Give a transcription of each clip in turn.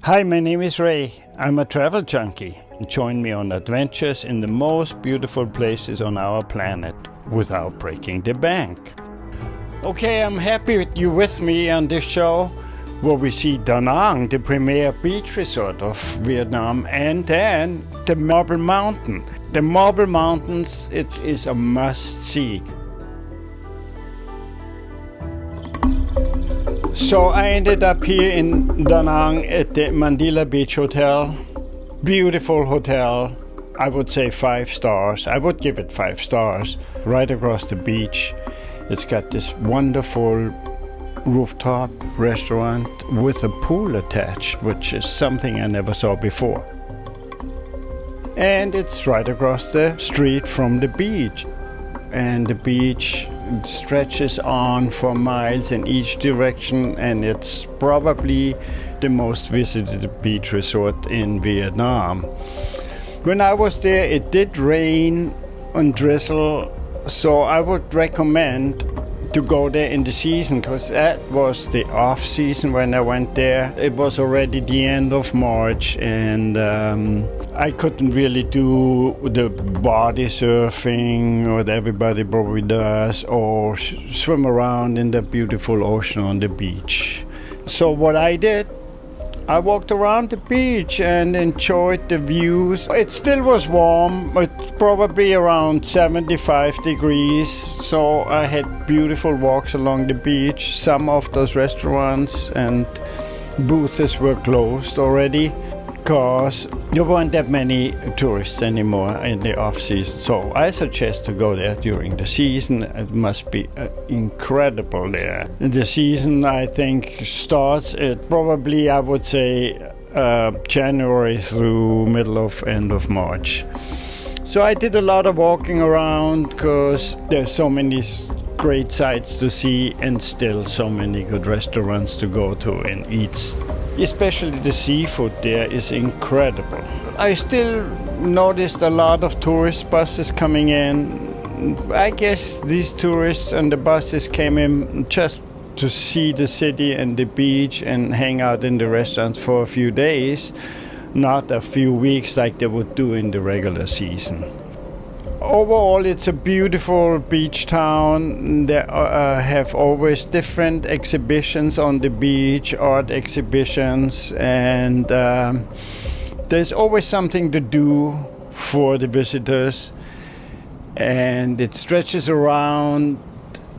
Hi, my name is Ray. I'm a travel junkie. Join me on adventures in the most beautiful places on our planet without breaking the bank. Okay, I'm happy you with me on this show where we see Danang, the premier beach resort of Vietnam, and then the Marble Mountain. The Marble Mountains, it is a must-see. So I ended up here in Danang at the Mandila Beach Hotel. Beautiful hotel. I would say 5 stars. I would give it 5 stars. Right across the beach. It's got this wonderful rooftop restaurant with a pool attached, which is something I never saw before. And it's right across the street from the beach. And the beach stretches on for miles in each direction, and it's probably the most visited beach resort in Vietnam. When I was there, it did rain and drizzle, so I would recommend to go there in the season, because that was the off season when I went there. It was already the end of March, and I couldn't really do the body surfing, what everybody probably does, or swim around in the beautiful ocean on the beach. So what I did, I walked around the beach and enjoyed the views. It still was warm, it's probably around 75 degrees, so I had beautiful walks along the beach. Some of those restaurants and booths were closed already because there weren't that many tourists anymore in the off-season. So I suggest to go there during the season. It must be incredible there. The season, I think, starts at probably, I would say, January through end of March. So I did a lot of walking around because there's so many great sights to see and still so many good restaurants to go to and eat. Especially the seafood there is incredible. I still noticed a lot of tourist buses coming in. I guess these tourists and the buses came in just to see the city and the beach and hang out in the restaurants for a few days, not a few weeks like they would do in the regular season. Overall, it's a beautiful beach town. There have always different exhibitions on the beach, art exhibitions, and there's always something to do for the visitors. And it stretches around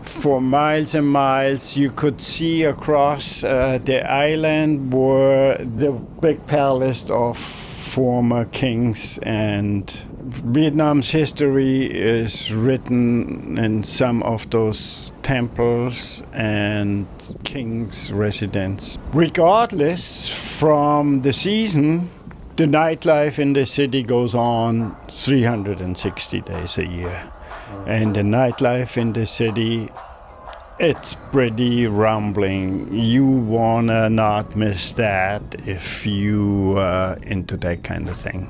for miles and miles. You could see across the island were the big palace of former kings, and Vietnam's history is written in some of those temples and king's residence. Regardless from the season, the nightlife in the city goes on 360 days a year. And the nightlife in the city, it's pretty rumbling. You wanna not miss that if you are into that kind of thing.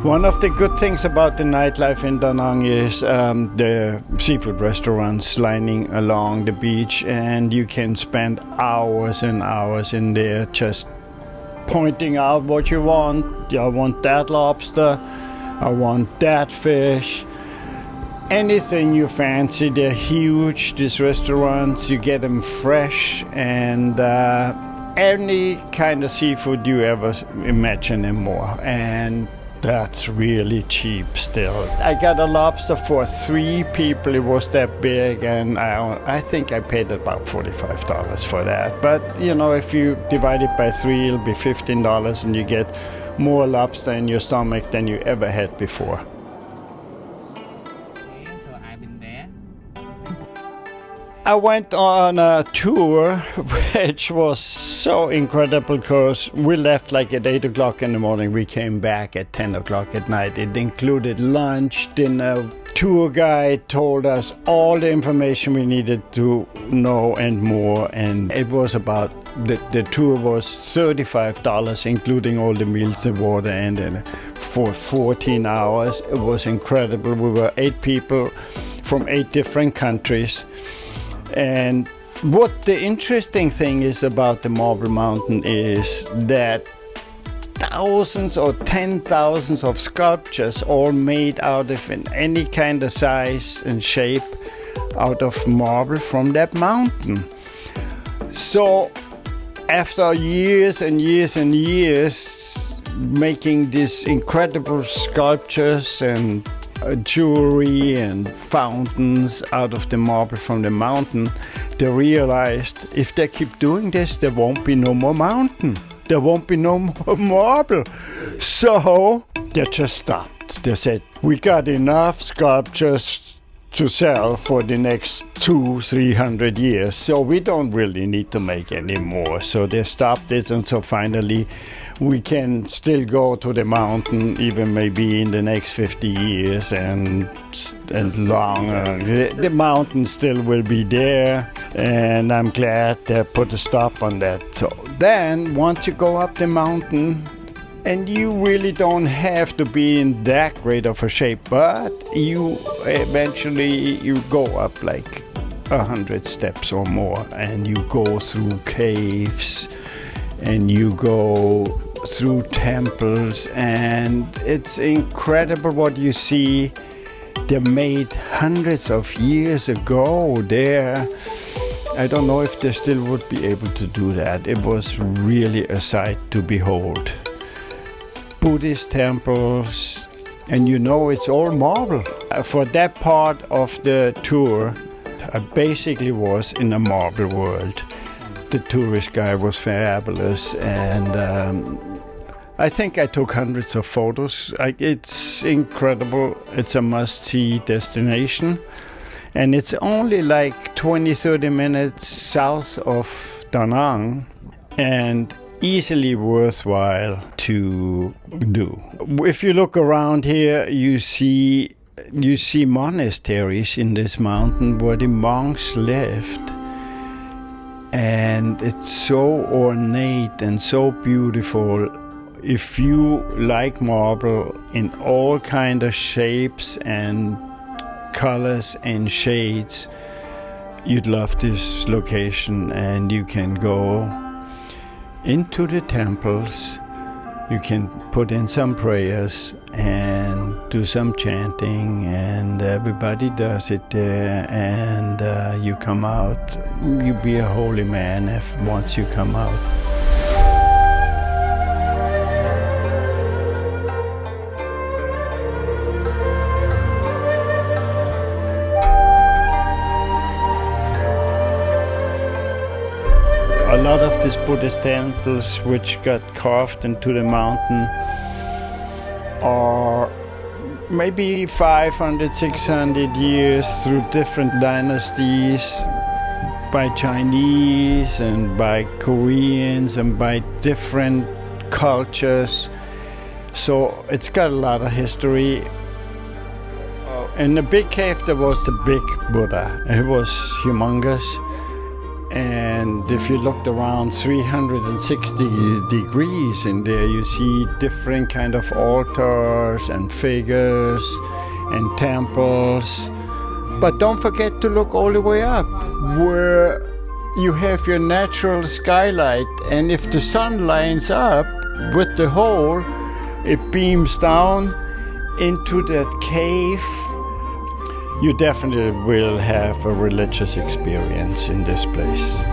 One of the good things about the nightlife in Danang is the seafood restaurants lining along the beach, and you can spend hours and hours in there just pointing out what you want. I want that lobster, I want that fish. Anything you fancy, they're huge, these restaurants. You get them fresh, and any kind of seafood you ever imagine and more. And that's really cheap still. I got a lobster for 3 people. It was that big, and I think I paid about $45 for that. But you know, if you divide it by 3, it'll be $15, and you get more lobster in your stomach than you ever had before. I went on a tour, which was so incredible because we left like at 8 o'clock in the morning. We came back at 10 o'clock at night. It included lunch, dinner. Tour guide told us all the information we needed to know and more. And it was about, the tour was $35, including all the meals, the water, and for 14 hours. It was incredible. We were 8 people from 8 different countries. And what the interesting thing is about the Marble Mountain is that thousands or 10,000s of sculptures, all made out of in any kind of size and shape, out of marble from that mountain. So after years and years and years making these incredible sculptures and jewelry and fountains out of the marble from the mountain, they realized if they keep doing this, there won't be no more mountain. There won't be no more marble. So they just stopped. They said, we got enough sculptures to sell for the next 200-300 years, so we don't really need to make any more. So they stopped it, and so finally we can still go to the mountain, even maybe in the next 50 years and longer. The mountain still will be there, and I'm glad they put a stop on that. So then, once you go up the mountain, and you really don't have to be in that great of a shape, but you eventually you go up like 100 steps or more, and you go through caves, and you go through temples, and it's incredible what you see. They're made hundreds of years ago there. I don't know if they still would be able to do that. It was really a sight to behold. Buddhist temples, and you know it's all marble. For that part of the tour, I basically was in a marble world. The tourist guy was fabulous, and I think I took hundreds of photos. It's incredible. It's a must-see destination, and it's only like 20-30 minutes south of Danang, and easily worthwhile to do. If you look around here, you see monasteries in this mountain where the monks lived. And it's so ornate and so beautiful. If you like marble in all kind of shapes and colors and shades, you'd love this location. And you can go into the temples, you can put in some prayers and do some chanting, and everybody does it there, and you come out, you be a holy man once you come out. A lot of these Buddhist temples which got carved into the mountain are maybe 500, 600 years through different dynasties, by Chinese and by Koreans and by different cultures. So it's got a lot of history. In the big cave there was the big Buddha. It was humongous. And if you looked around 360 degrees in there, you see different kind of altars and figures and temples. But don't forget to look all the way up, where you have your natural skylight, and if the sun lines up with the hole, it beams down into that cave. You definitely will have a religious experience in this place.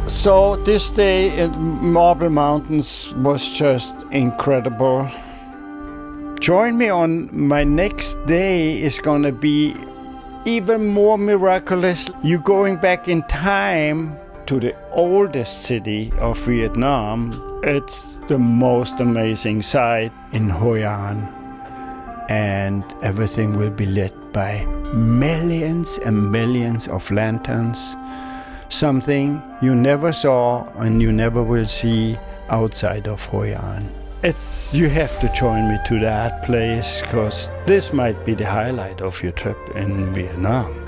So this day in Marble Mountains was just incredible. Join me on my next day. Is gonna be even more miraculous. You're going back in time to the oldest city of Vietnam. It's the most amazing sight in Hoi An. And everything will be lit by millions and millions of lanterns. Something you never saw and you never will see outside of Hoi An. You have to join me to that place, because this might be the highlight of your trip in Vietnam.